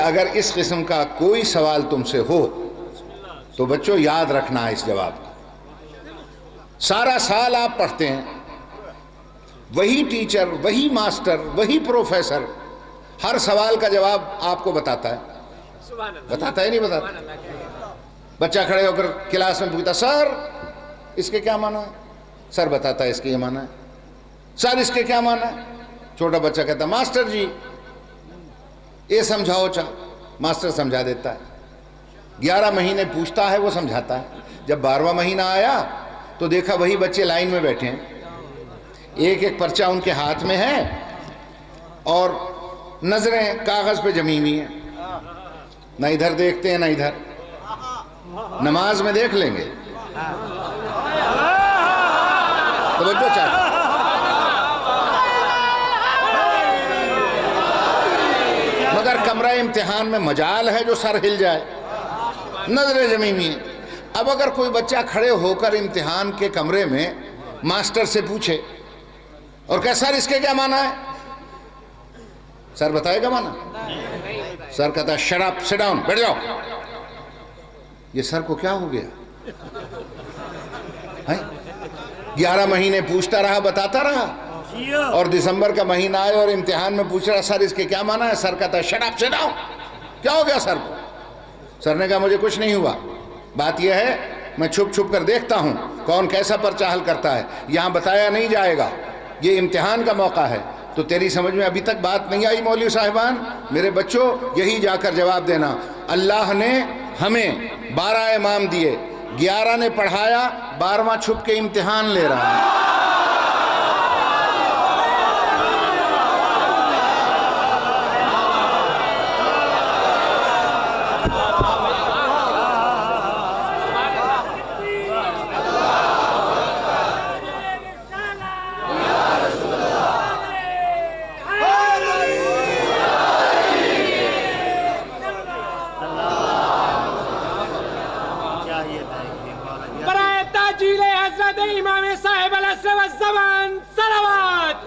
اگر اس قسم کا کوئی سوال تم سے ہو تو بچوں یاد رکھنا ہے اس جواب کو. سارا سال آپ پڑھتے ہیں، وہی ٹیچر، وہی ماسٹر، وہی پروفیسر ہر سوال کا جواب آپ کو بتاتا ہے. بتاتا ہے نہیں بتاتا؟ بچہ کھڑے ہو کر کلاس میں پوچھتا سر اس کے کیا معنی ہے؟ سر بتاتا ہے اس کے یہ معنی ہے. سر اس کے کیا معنی ہے؟ چھوٹا بچہ کہتا ہے ماسٹر جی یہ سمجھاؤ ماسٹر سمجھا دیتا ہے. 11 مہینے پوچھتا ہے، وہ سمجھاتا ہے. جب 12واں مہینہ آیا تو دیکھا وہی بچے لائن میں بیٹھے ہیں، ایک ایک پرچہ ان کے ہاتھ میں ہے اور نظریں کاغذ پہ جمی ہوئی ہیں، نہ ادھر دیکھتے ہیں نہ ادھر. نماز میں دیکھ لیں گے، توجہ چاہتے ہیں. مگر کمرہ امتحان میں مجال ہے جو سر ہل جائے، نظریں جمی ہوئی ہیں. اب اگر کوئی بچہ کھڑے ہو کر امتحان کے کمرے میں ماسٹر سے پوچھے اور کہے سر اس کے کیا معنی ہے؟ سر بتائے گا معنی؟ سر کہتا ہے شٹ اپ سٹ ڈاؤن، بیٹھ جاؤ. یہ سر کو کیا ہو گیا؟ 11 مہینے پوچھتا رہا، بتاتا رہا، اور دسمبر کا مہینہ آئے اور امتحان میں پوچھ رہا سر اس کے کیا معنی ہے؟ سر کہتا ہے شٹ اپ سٹ ڈاؤن. کیا ہو گیا سر کو؟ سر نے کہا مجھے کچھ نہیں ہوا، بات یہ ہے میں چھپ چھپ کر دیکھتا ہوں کون کیسا پرچہ حل کرتا ہے، یہاں بتایا نہیں جائے گا، یہ امتحان کا موقع ہے. تو تیری سمجھ میں ابھی تک بات نہیں آئی مولوی صاحبان؟ میرے بچوں یہی جا کر جواب دینا. اللہ نے ہمیں 12 امام دیے، 11 نے پڑھایا، 12واں چھپ کے امتحان لے رہا ہے. امام صاحب العصر والزمان صلوات.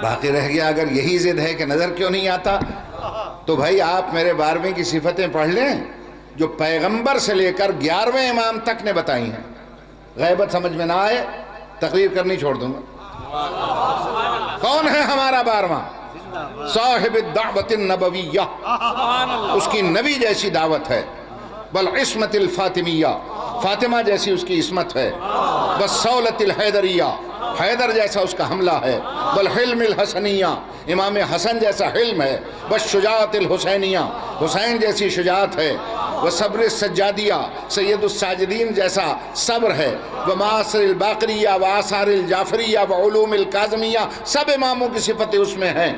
باقی رہ گیا اگر یہی ضد ہے کہ نظر کیوں نہیں آتا، تو بھائی آپ میرے 12ویں کی صفتیں پڑھ لیں جو پیغمبر سے لے کر 11ویں امام تک نے بتائی ہیں. غیبت سمجھ میں نہ آئے تقریر کرنی چھوڑ دوں گا. کون ہے ہمارا 12واں؟ صاحب الدعوت النبویہ، اس کی نبی جیسی دعوت ہے. بالعصمت الفاطمیہ، فاطمہ جیسی اس کی عصمت ہے. بالصولت الحیدریہ، حیدر جیسا اس کا حملہ ہے. بالحلم الحسنیہ، امام حسن جیسا حلم ہے. بالشجاعت الحسینیہ، حسین جیسی شجاعت ہے. وصبر السجادیہ، سید الساجدین جیسا صبر ہے. ومعاصر الباقریہ وآثار الجعفریہ وعلوم الکاظمیہ، سب اماموں کی صفتیں اس میں ہیں.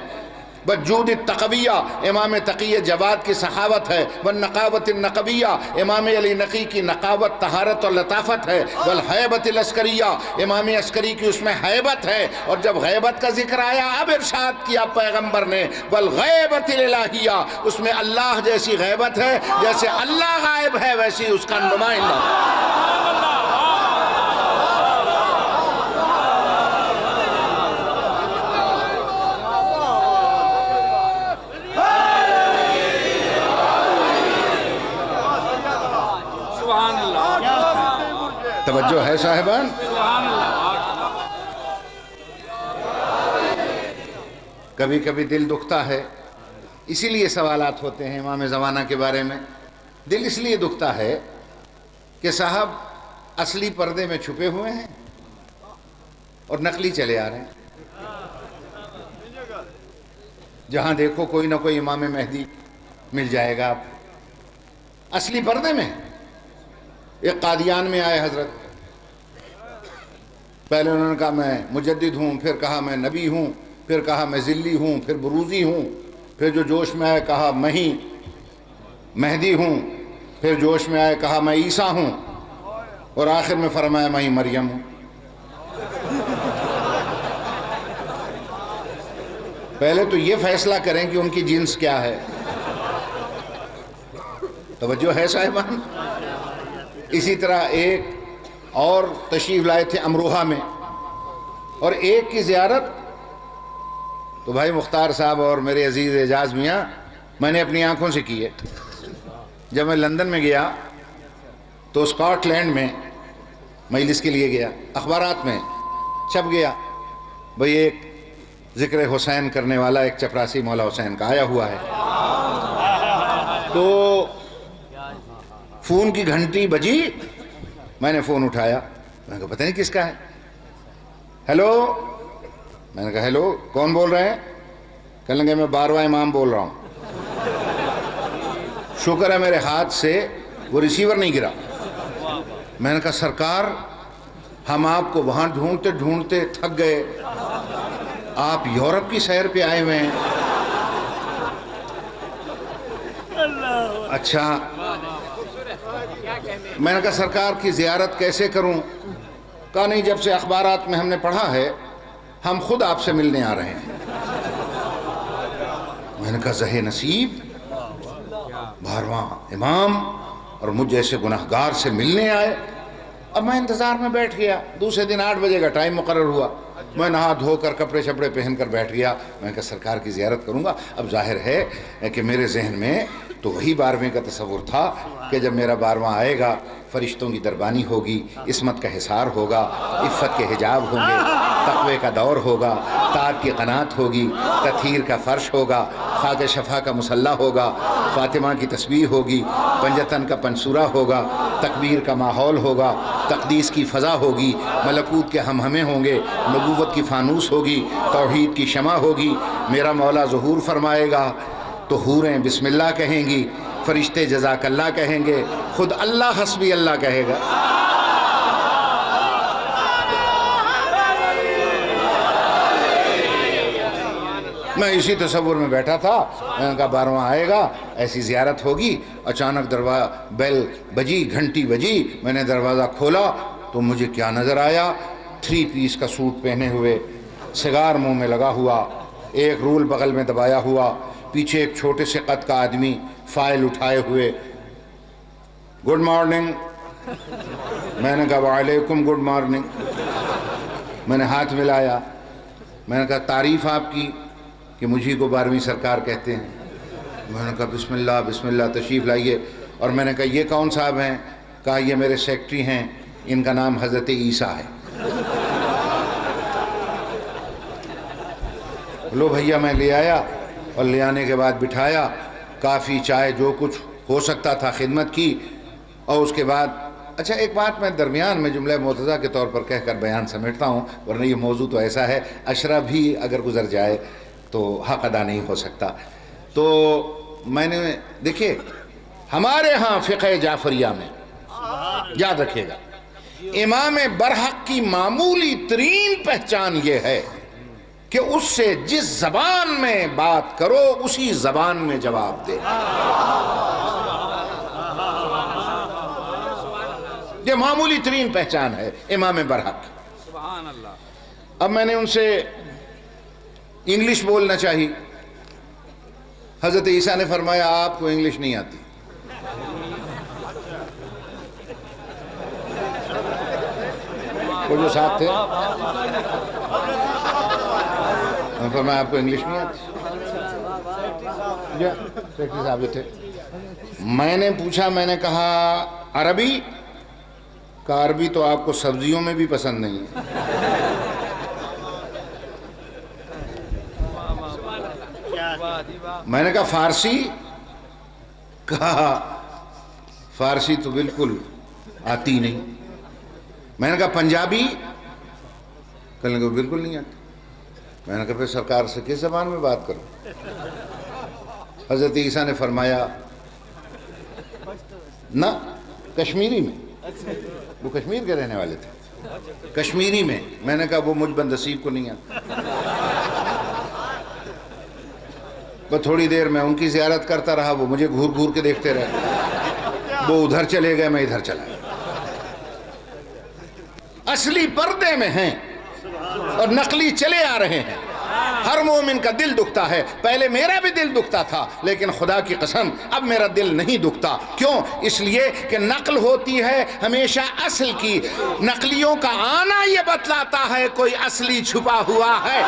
بجود التقویہ، امام تقی جواد کی سخاوت ہے. والنقاوت النقویہ، امام علی نقی کی نقاوت، طہارت اور لطافت ہے. والحیبت العسکریہ، امام عسکری کی اس میں حیبت ہے. اور جب غیبت کا ذکر آیا اب ارشاد کیا پیغمبر نے والغیبت الالہیہ، اس میں اللہ جیسی غیبت ہے، جیسے اللہ غائب ہے ویسی اس کا نمائندہ. توجہ ہے صاحبان؟ کبھی کبھی دل دکھتا ہے، اسی لیے سوالات ہوتے ہیں امام زمانہ کے بارے میں. دل اس لیے دکھتا ہے کہ صاحب اصلی پردے میں چھپے ہوئے ہیں اور نقلی چلے آ رہے ہیں. جہاں دیکھو کوئی نہ کوئی امام مہدی مل جائے گا. آپ اصلی پردے میں ایک قادیان میں آئے حضرت، پہلے انہوں نے کہا میں مجدد ہوں، پھر کہا میں نبی ہوں، پھر کہا میں ذلی ہوں، پھر بروزی ہوں، پھر جو جوش میں آئے کہا میں ہی مہدی ہوں، پھر جوش میں آئے کہا میں عیسیٰ ہوں، اور آخر میں فرمایا میں ہی مریم ہوں. پہلے تو یہ فیصلہ کریں کہ ان کی جنس کیا ہے. توجہ ہے صاحبان؟ اسی طرح ایک اور تشریف لائے تھے امروہہ میں، اور ایک کی زیارت تو بھائی مختار صاحب اور میرے عزیز اعجاز میاں، میں نے اپنی آنکھوں سے کی ہے. جب میں لندن میں گیا تو اسکاٹ لینڈ میں مجلس کے لیے گیا، اخبارات میں چھپ گیا بھئی ایک ذکر حسین کرنے والا ایک چپراسی مولا حسین کا آیا ہوا ہے. تو فون کی گھنٹی بجی، میں نے فون اٹھایا، میں نے کہا پتہ نہیں کس کا ہے. ہیلو، میں نے کہا ہیلو کون بول رہے ہیں؟ کہنے لگے میں 12واں امام بول رہا ہوں. شکر ہے میرے ہاتھ سے وہ ریسیور نہیں گرا. میں نے کہا سرکار ہم آپ کو وہاں ڈھونڈتے ڈھونڈتے تھک گئے، آپ یورپ کی سیر پہ آئے ہوئے ہیں. اچھا، میں نے کہا سرکار کی زیارت کیسے کروں؟ کہا نہیں، جب سے اخبارات میں ہم نے پڑھا ہے ہم خود آپ سے ملنے آ رہے ہیں. میں نے کہا زہ نصیب، 12واں امام اور مجھ جیسے گناہگار سے ملنے آئے. اب میں انتظار میں بیٹھ گیا. دوسرے دن 8 بجے کا ٹائم مقرر ہوا. میں نہا دھو کر کپڑے شپڑے پہن کر بیٹھ گیا. میں نے کہا سرکار کی زیارت کروں گا. اب ظاہر ہے کہ میرے ذہن میں تو وہی 12ویں کا تصور تھا کہ جب میرا 12واں آئے گا فرشتوں کی دربانی ہوگی، عصمت کا حصار ہوگا، عفت کے حجاب ہوں گے، تقوی کا دور ہوگا، طاعت کی قناعت ہوگی، تطہیر کا فرش ہوگا، خاک شفا کا مصلی ہوگا، فاطمہ کی تسبیح ہوگی، پنجتن کا پنسورہ ہوگا، تکبیر کا ماحول ہوگا، تقدیس کی فضا ہوگی، ملکوت کے ہمہمے ہوں گے، نبوت کی فانوس ہوگی، توحید کی شمع ہوگی. میرا مولا ظہور فرمائے گا تو حوریں بسم اللہ کہیں گی، فرشتے جزاک اللہ کہیں گے، خود اللہ حسبی اللہ کہے گا. میں اسی تصور میں بیٹھا تھا. میں نے کہا 12واں آئے گا، ایسی زیارت ہوگی. اچانک بیل بجی، گھنٹی بجی. میں نے دروازہ کھولا تو مجھے کیا نظر آیا؟ 3 پیس کا سوٹ پہنے ہوئے، سگار منہ میں لگا ہوا، ایک رول بغل میں دبایا ہوا، پیچھے ایک چھوٹے سے قد کا آدمی فائل اٹھائے ہوئے. Good morning. میں نے کہا وعلیکم گڈ مارننگ. میں نے ہاتھ ملایا. میں نے کہا تعریف آپ کی کہ مجھے کو 12ویں سرکار کہتے ہیں. میں نے کہا بسم اللہ بسم اللہ، تشریف لائیے. اور میں نے کہا یہ کون صاحب ہیں؟ کہا یہ میرے سیکٹری ہیں، ان کا نام حضرت عیسیٰ ہے. لو بھیا، میں لے آیا اور لے آنے کے بعد بٹھایا. کافی، چائے، جو کچھ ہو سکتا تھا خدمت کی. اور اس کے بعد اچھا ایک بات میں درمیان میں جملہ مرتضیٰ کے طور پر کہہ کر بیان سمیٹتا ہوں، ورنہ یہ موضوع تو ایسا ہے عشرہ بھی اگر گزر جائے تو حق ادا نہیں ہو سکتا. تو میں نے دیکھیے ہمارے ہاں فقہ جعفریہ میں یاد رکھیے گا، امام برحق کی معمولی ترین پہچان یہ ہے کہ اس سے جس زبان میں بات کرو اسی زبان میں جواب دے. یہ معمولی ترین پہچان ہے امام برحق. سبحان اللہ. اب میں نے ان سے انگلش بولنا چاہی. حضرت عیسیٰ نے فرمایا آپ کو انگلش نہیں آتی. وہ جو ساتھ تھے فرمایا آپ کو انگلش نہیں آتی. سیکٹری صاحب تھے. میں نے پوچھا، میں نے کہا عربی؟ کہا عربی تو آپ کو سبزیوں میں بھی پسند نہیں ہے. میں نے کہا فارسی؟ کہا فارسی تو بالکل آتی نہیں. میں نے کہا پنجابی؟ کہنے لگا بالکل نہیں آتی. میں نے کہا پھر سرکار سے کس زبان میں بات کروں؟ حضرت عیسیٰ نے فرمایا نہ کشمیری میں. وہ کشمیر کے رہنے والے تھے. کشمیری میں. میں نے کہا وہ مجھ بندسیب کو نہیں آتا. وہ تھوڑی دیر میں ان کی زیارت کرتا رہا، وہ مجھے گھور گھور کے دیکھتے رہے. وہ ادھر چلے گئے، میں ادھر چلا گیا. اصلی پردے میں ہیں اور نقلی چلے آ رہے ہیں. ہر مومن کا دل دکھتا ہے. پہلے میرا بھی دل دکھتا تھا، لیکن خدا کی قسم اب میرا دل نہیں دکھتا. کیوں؟ اس لیے کہ نقل ہوتی ہے ہمیشہ اصل کی. نقلیوں کا آنا یہ بتلاتا ہے کوئی اصلی چھپا ہوا ہے.